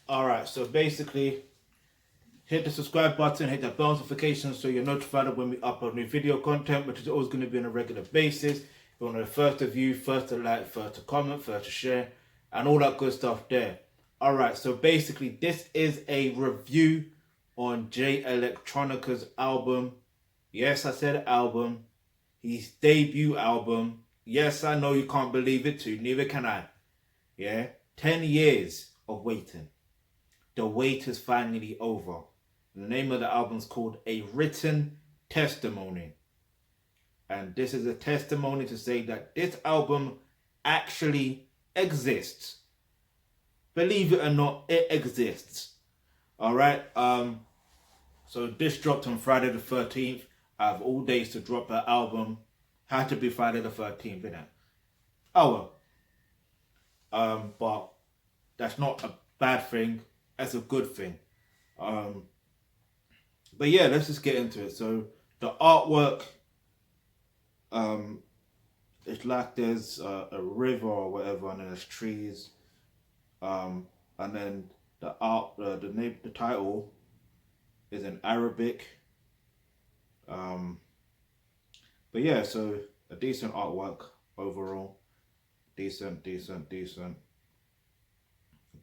Alright, so basically, hit the subscribe button, hit the bell notification so you're notified when we upload new video content, which is always going to be on a regular basis. If you want to first to view, first to like, first to comment, first to share, and all that good stuff there. Alright, so basically, this is a review on Jay Electronica's album. Yes, I said album. His debut album. Yes, I know you can't believe it too, neither can I. Yeah, 10 years of waiting. The wait is finally over. The name of the album is called A Written Testimony. And this is a testimony to say that this album actually exists. Believe it or not, it exists. Alright, so this dropped on Friday the 13th. I have all days to drop an album. Had to be Friday the 13th, innit? Oh well. But that's not a bad thing. That's a good thing. But yeah, let's just get into it. So the artwork, it's like there's a river or whatever, and then there's trees, and then the title is in Arabic. But yeah, so a decent artwork overall, decent.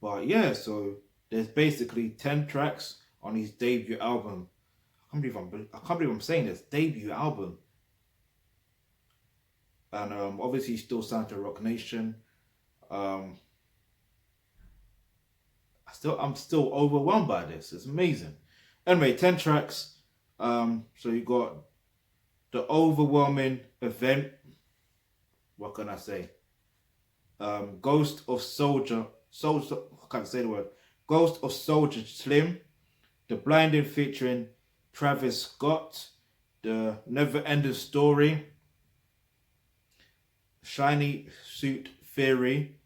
But yeah, so there's basically 10 tracks on his debut album. I can't believe I'm saying this, debut album. And obviously he's still signed to Rock Nation. I'm still overwhelmed by this. It's amazing. Anyway, 10 tracks. So you got The Overwhelming Event. What can I say? Ghost of Soldier. I can't say the word. Ghost of Soldier Slim. The Blinding featuring Travis Scott. The Never Ending Story. Shiny Suit Theory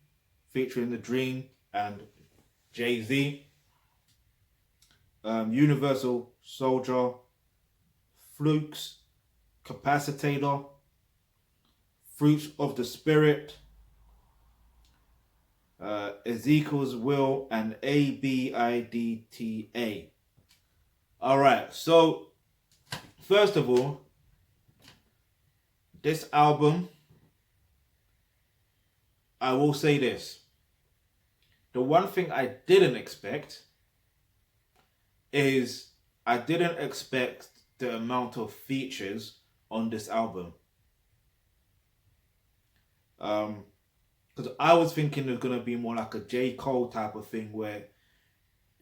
featuring The Dream and Jay-Z. Universal Soldier. Flukes. Capacitator. Fruits of the Spirit. Ezekiel's Will, and ABIDTA. Alright, so first of all, this album, I will say this. The one thing I didn't expect is I didn't expect the amount of features on this album. Because I was thinking it's going to be more like a J. Cole type of thing where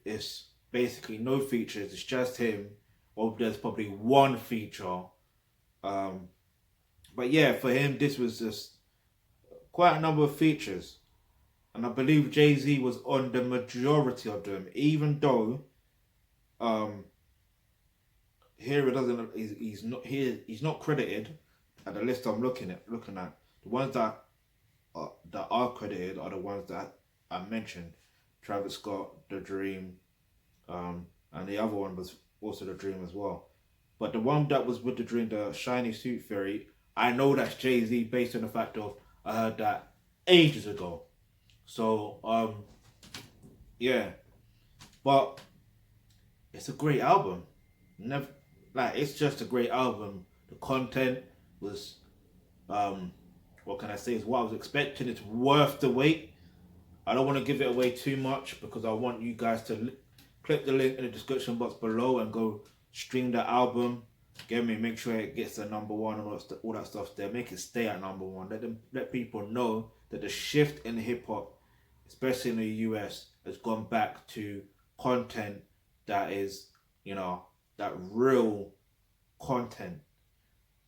it's basically no features, it's just him, or there's probably one feature. But yeah, for him, this was just quite a number of features. And I believe Jay-Z was on the majority of them, even though here it doesn't. He's not credited at the list I'm looking at. The ones that are credited are the ones that I mentioned: Travis Scott, The Dream, and the other one was also The Dream as well. But the one that was with The Dream, the Shiny Suit Theory, I know that's Jay-Z based on the fact of I heard that ages ago. So yeah, but it's a great album. It's just a great album. The content was what can I say, is what I was expecting. It's worth the wait. I don't want to give it away too much because I want you guys to click the link in the description box below and go stream the album. Get me, make sure it gets to number one and all that stuff there. Make it stay at number one. Let people know that the shift in hip hop, especially in the US, has gone back to content that is, that real content.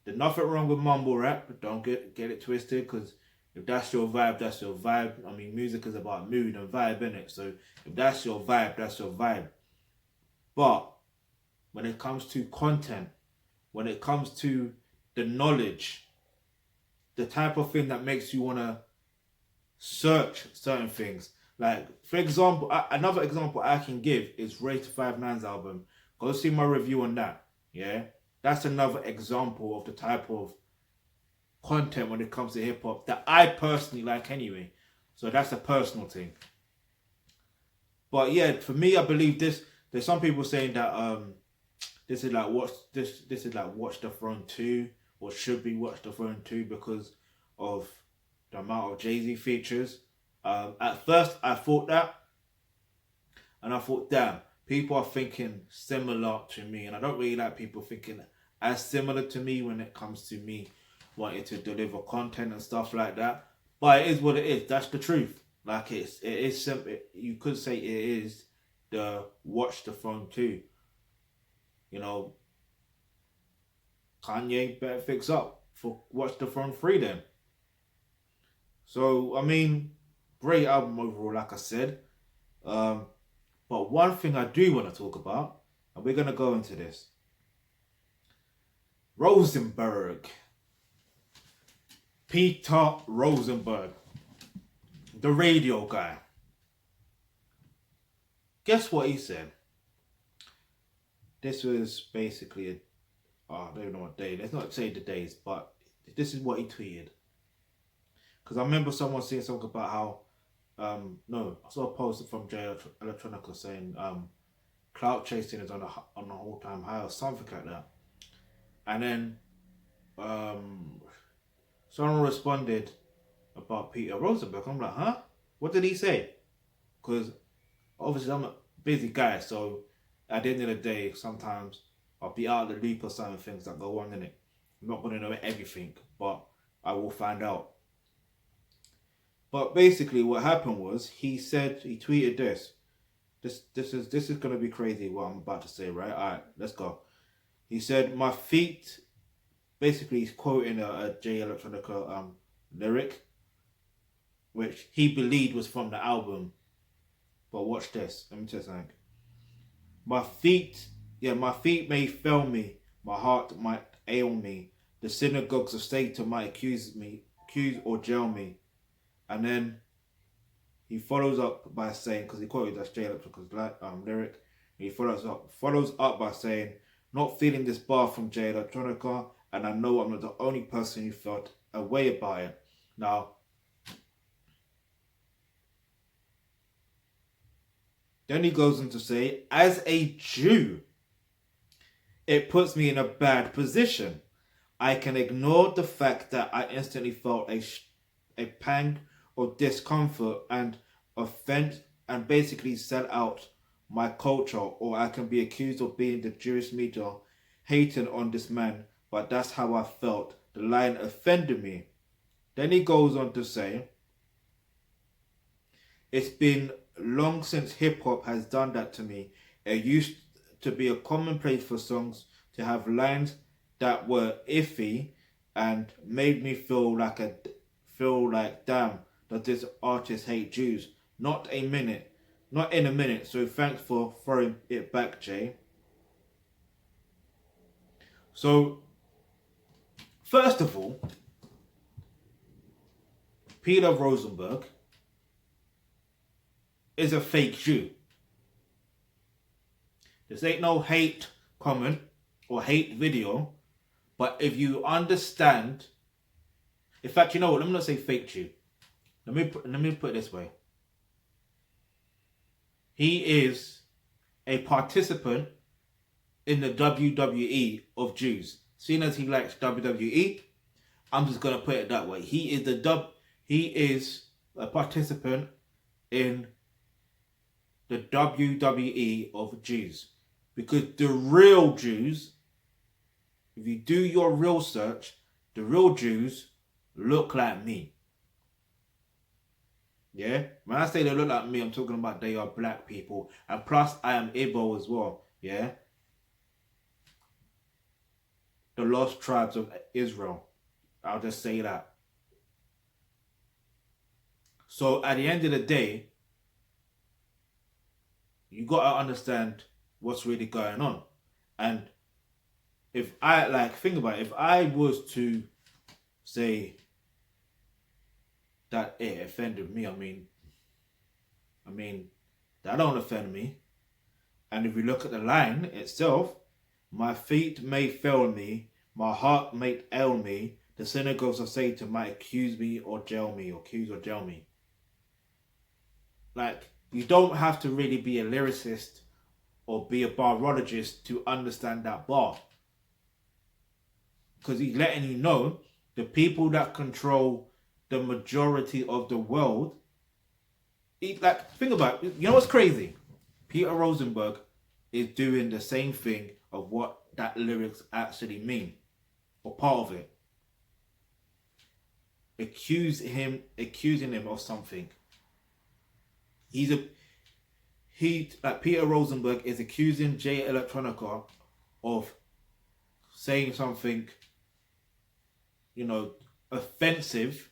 There's nothing wrong with mumble rap. Don't get it twisted, because if that's your vibe, that's your vibe. I mean, music is about mood and vibe, innit? So if that's your vibe, that's your vibe. But when it comes to content, when it comes to the knowledge, the type of thing that makes you want to search certain things. Like, for example, another example I can give is Ray 5 9's album. Go see my review on that. Yeah, that's another example of the type of content when it comes to hip hop that I personally like anyway. So that's a personal thing. But yeah, for me, I believe this. There's some people saying that this is like Watch the Throne 2, or should be Watch the Throne 2, because of the amount of Jay-Z features. At first I thought that, and I thought, damn, people are thinking similar to me, and I don't really like people thinking as similar to me when it comes to me wanting to deliver content and stuff like that. But it is what it is. That's the truth. Like it is simple. You could say it is the Watch the Throne 2. You know, Kanye better fix up for Watch the Throne 3 then. So I mean, great album overall, like I said. But one thing I do want to talk about, and we're gonna go into this. Rosenberg. Peter Rosenberg. The radio guy. Guess what he said? This was basically I don't even know what day. Let's not say the days, but this is what he tweeted. Because I remember someone saying something about how no, I saw a post from Jay Electronica saying clout chasing is on an all-time high or something like that. And then someone responded about Peter Rosenberg. I'm like, huh? What did he say? Because obviously I'm a busy guy, so at the end of the day, sometimes I'll be out of the loop of some things that go on in it. I'm not going to know everything, but I will find out. But basically, what happened was he tweeted this. This is going to be crazy what I'm about to say, right? All right, let's go. He said, "My feet." Basically, he's quoting a Jay Electronica lyric, which he believed was from the album. But watch this. Let me tell you something. My feet may fail me. My heart might ail me. The synagogues of Satan might accuse or jail me. And then he follows up by saying, because he quoted that Jay Electronica's lyric, he follows up by saying, "Not feeling this bar from Jay Electronica, and I know I'm not the only person who felt a way about it." Now, then he goes on to say, "As a Jew, it puts me in a bad position. I can ignore the fact that I instantly felt a pang of discomfort and offense and basically sell out my culture, or I can be accused of being the Jewish media hating on this man, but that's how I felt. The line offended me." Then he goes on to say, "It's been long since hip hop has done that to me. It used to be a commonplace for songs to have lines that were iffy and made me feel like damn, does this artist hate Jews? Not in a minute. So thanks for throwing it back, Jay." So first of all, Peter Rosenberg is a fake Jew. This ain't no hate comment or hate video, but if you understand, in fact, you know what? Let me not say fake Jew. Let me put it this way. He is a participant in the WWE of Jews. Seeing as he likes WWE, I'm just gonna put it that way. He is a participant in the WWE of Jews. Because the real Jews, if you do your real search, the real Jews look like me. Yeah? When I say they look like me, I'm talking about they are black people. And plus, I am Igbo as well. Yeah? The lost tribes of Israel. I'll just say that. So at the end of the day, you gotta understand what's really going on. And if I think about it, if I was to say that it offended me, I mean that don't offend me. And if you look at the line itself, my feet may fail me, my heart may ail me, the synagogues of Satan might accuse or jail me. Like, You don't have to really be a lyricist or be a barologist to understand that bar. Because he's letting you know the people that control the majority of the world. Like, think about it. You know what's crazy? Peter Rosenberg is doing the same thing of what that lyrics actually mean, or part of it. Accusing him of something. Like Peter Rosenberg is accusing Jay Electronica of saying something, offensive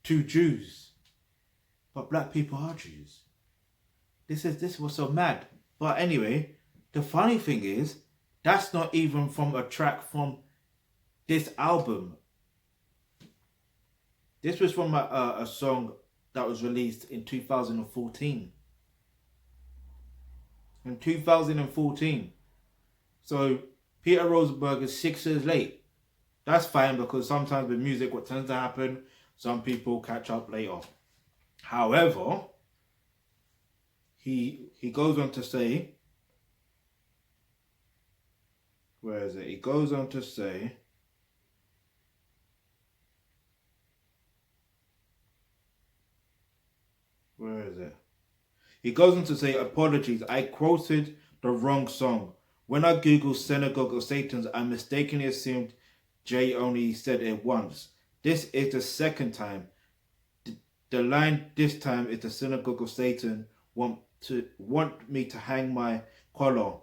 to Jews. But black people are Jews. This was so mad. But anyway, the funny thing is, that's not even from a track from this album. This was from a song that was released in 2014. In 2014. So Peter Rosenberg is 6 years late. That's fine, because sometimes with music what tends to happen, some people catch up later. However, he goes on to say, where is it? He goes on to say, where is it? He goes on to say, apologies, I quoted the wrong song. When I googled Synagogue of Satan, I mistakenly assumed Jay only said it once. This is the second time. The line this time is the Synagogue of Satan want me to hang my collar.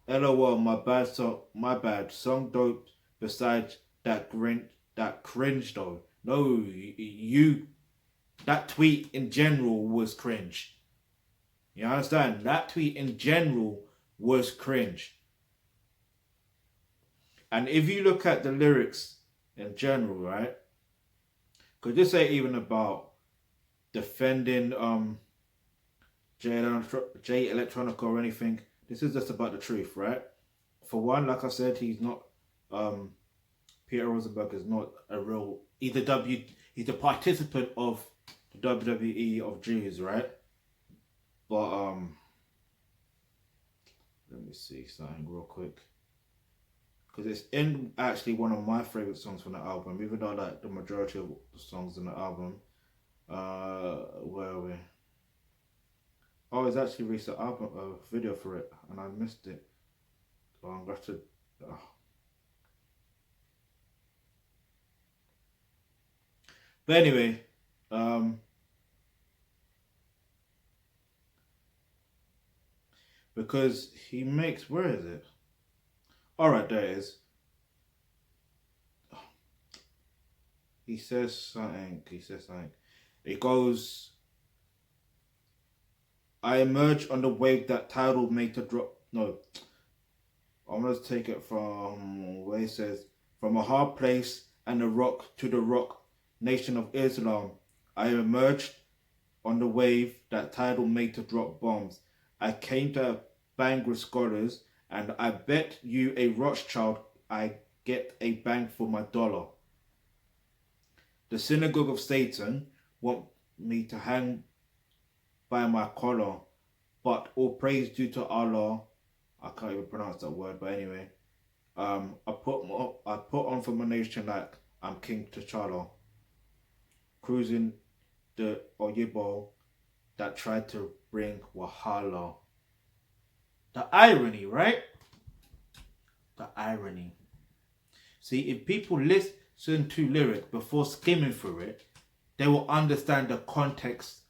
LOL, my bad. Song dope besides that cringe though. No, that tweet in general was cringe. You understand? That tweet in general was cringe. And if you look at the lyrics in general, right? Because this ain't even about defending Jay Electronica or anything. This is just about the truth, right? For one, like I said, he's not Peter Rosenberg is not a real he's a participant of the WWE of Jews, right? But let me see something real quick. Because it's in actually one of my favorite songs from the album, even though I like the majority of the songs in the album. Where are we? Oh, it's actually released an album, a video for it, and I missed it. So I'm going to. But anyway, because he makes, where is it? All right, there it is. He says something. It goes, I emerge on the wave that tidal made to drop. No, I'm going to take it from where he says, from a hard place and the rock to the rock, nation of Islam. I emerged on the wave that tidal made to drop bombs. I came to bang with scholars, and I bet you a Rothschild I get a bang for my dollar. The Synagogue of Satan want me to hang by my collar, but all praise due to Allah. I can't even pronounce that word, but anyway, I put on for my nation like I'm King T'Challa, cruising the Oyibo that tried to bring Wahala. The irony, right? The irony. See, if people listen to lyric before skimming through it, they will understand the context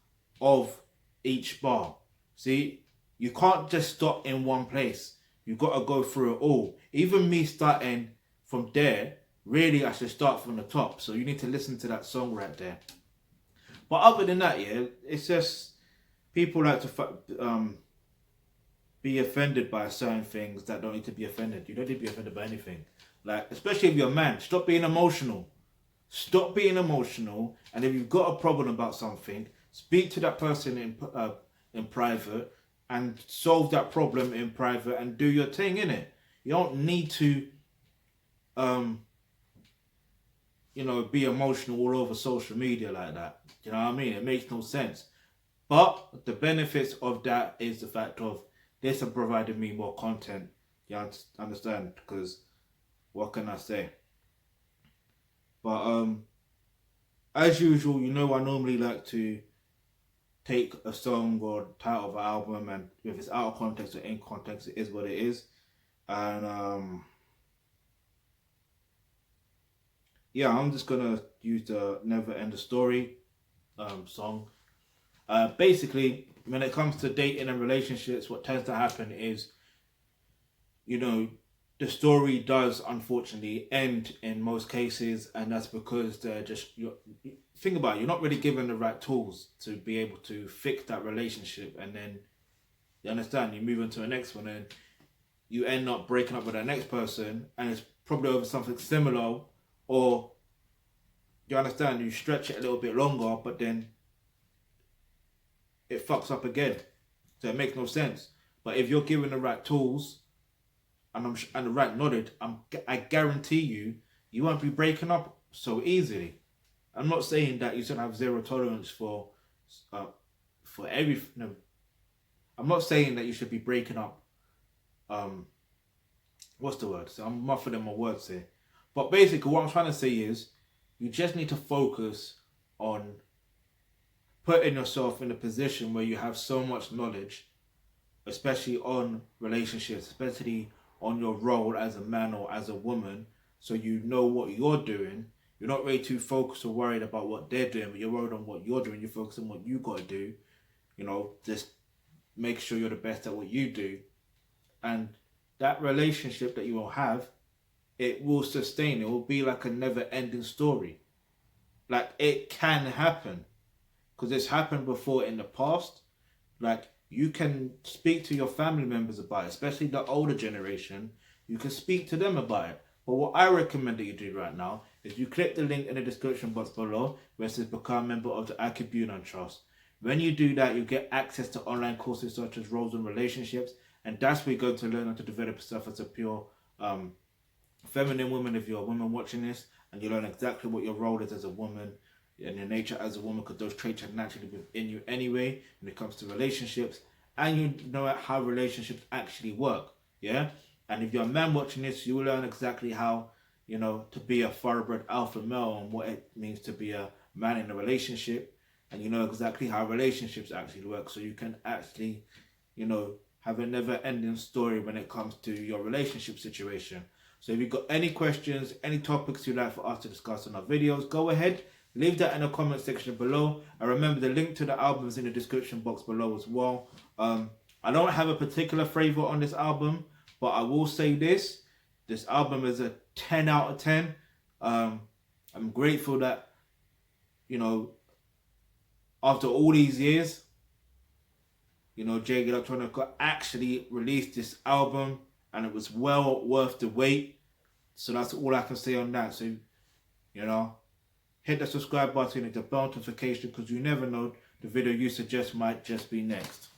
of each bar. See, you can't just stop in one place. You've got to go through it all. Even me starting from there, really I should start from the top. So you need to listen to that song right there. But other than that, yeah, it's just people like to be offended by certain things that don't need to be offended. You don't need to be offended by anything. Like, especially if you're a man, stop being emotional. Stop being emotional. And if you've got a problem about something, speak to that person in private and solve that problem in private and do your thing, innit? You don't need to be emotional all over social media like that. You know what I mean? It makes no sense. But the benefits of that is the fact of this have provided me more content. You understand? Because what can I say? But as usual, I normally like to take a song or title of an album, and if it's out of context or in context, it is what it is. And yeah, I'm just gonna use the Never End the Story song. Basically, when it comes to dating and relationships, what tends to happen is, the story does unfortunately end in most cases, and that's because they're just, think about it, you're not really given the right tools to be able to fix that relationship, and then you understand, you move on to the next one, and you end up breaking up with that next person, and it's probably over something similar, or you understand, you stretch it a little bit longer, but then it fucks up again. So it makes no sense. But if you're given the right tools and the right knowledge, I guarantee you won't be breaking up so easily. I'm not saying that you should have zero tolerance for everything. No, I'm not saying that you should be breaking up. What's the word? So I'm muffling my words here. But basically, what I'm trying to say is, you just need to focus on putting yourself in a position where you have so much knowledge, especially on relationships, especially on your role as a man or as a woman, so you know what you're doing. You're not really too focused or worried about what they're doing, but you're worried on what you're doing. You're focused on what you got to do. Just make sure you're the best at what you do. And that relationship that you will have, it will sustain. It will be like a never-ending story. Like, it can happen. Because it's happened before in the past. Like, you can speak to your family members about it, especially the older generation. You can speak to them about it. But what I recommend that you do right now is you click the link in the description box below where it says become a member of the Akibunan Trust. When you do that, you get access to online courses such as roles and relationships, and that's where you're going to learn how to develop yourself as a pure feminine woman if you're a woman watching this, and you learn exactly what your role is as a woman and your nature as a woman, because those traits are naturally within you anyway when it comes to relationships, and you know how relationships actually work. Yeah. And if you're a man watching this, you will learn exactly how, to be a thoroughbred alpha male and what it means to be a man in a relationship. And you know exactly how relationships actually work. So you can actually, have a never ending story when it comes to your relationship situation. So if you've got any questions, any topics you'd like for us to discuss in our videos, go ahead, leave that in the comment section below. And remember, the link to the album is in the description box below as well. I don't have a particular flavor on this album, but I will say this album is a 10 out of 10. I'm grateful that, after all these years, Jake Electronica actually released this album, and it was well worth the wait. So that's all I can say on that. So, hit the subscribe button and the bell notification, because you never know, the video you suggest might just be next.